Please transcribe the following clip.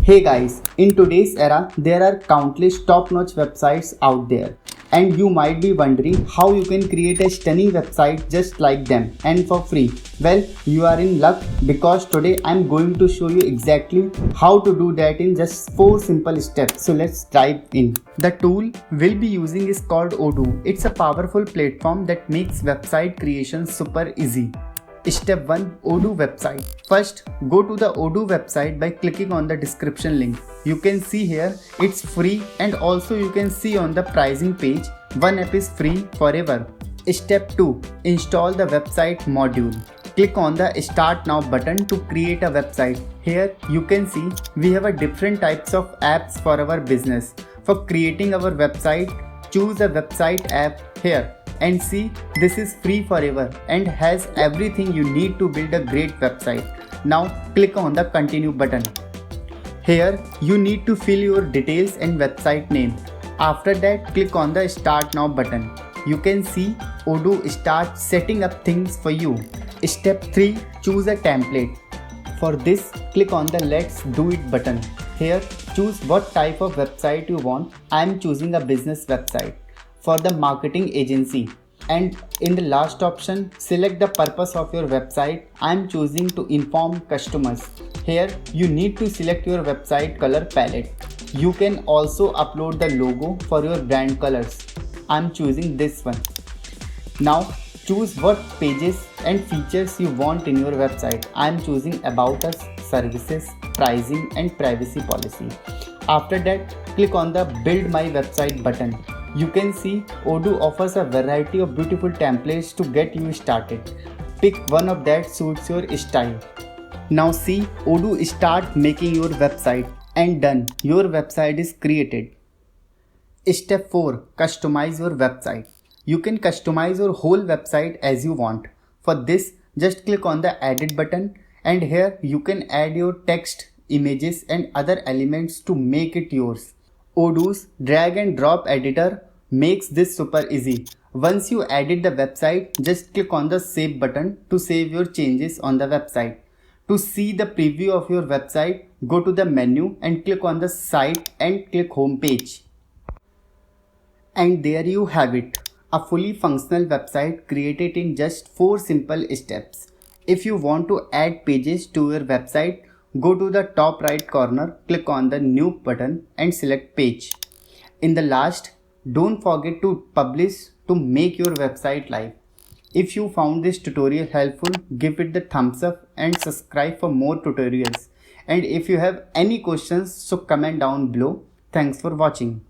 Hey guys, in today's era, there are countless top-notch websites out there. And you might be wondering how you can create a stunning website just like them and for free. Well, you are in luck because today I'm going to show you exactly how to do that in just 4 simple steps. So let's dive in. The tool we'll be using is called Odoo. It's a powerful platform that makes website creation super easy. Step 1. Odoo website. First, go to the Odoo website by clicking on the description link. You can see here it's free, and also you can see on the pricing page one app is free forever. Step 2. Install the website module. Click on the Start Now button to create a website. Here you can see we have a different types of apps for our business. For creating our website, choose a website app here. And see, this is free forever and has everything you need to build a great website. Now click on the continue button. Here you need to fill your details and website name. After that, click on the start now button. You can see Odoo starts setting up things for you. Step 3. Choose a template. For this, click on the let's do it button. Here choose what type of website you want. I am choosing a business website for the marketing agency, and in the last option select the purpose of your website. I am choosing to inform customers. Here you need to select your website color palette. You can also upload the logo for your brand colors. I am choosing this one. Now choose what pages and features you want in your website. I am choosing about us, services, pricing and privacy policy. After that, click on the build my website button. You can see Odoo offers a variety of beautiful templates to get you started. Pick one of that suits your style. Now see, Odoo start making your website, and done, your website is created. Step 4. Customize your website. You can customize your whole website as you want. For this, just click on the edit button, and here you can add your text, images and other elements to make it yours. Odoo's drag and drop editor makes this super easy. Once you edit the website, just click on the save button to save your changes on the website. To see the preview of your website, go to the menu and click on the site and click home page. And there you have it, a fully functional website created in just 4 simple steps. If you want to add pages to your website, go to the top right corner, click on the new button and select page. In the last, don't forget to publish to make your website live. If you found this tutorial helpful, give it the thumbs up and subscribe for more tutorials. And if you have any questions, so comment down below. Thanks for watching.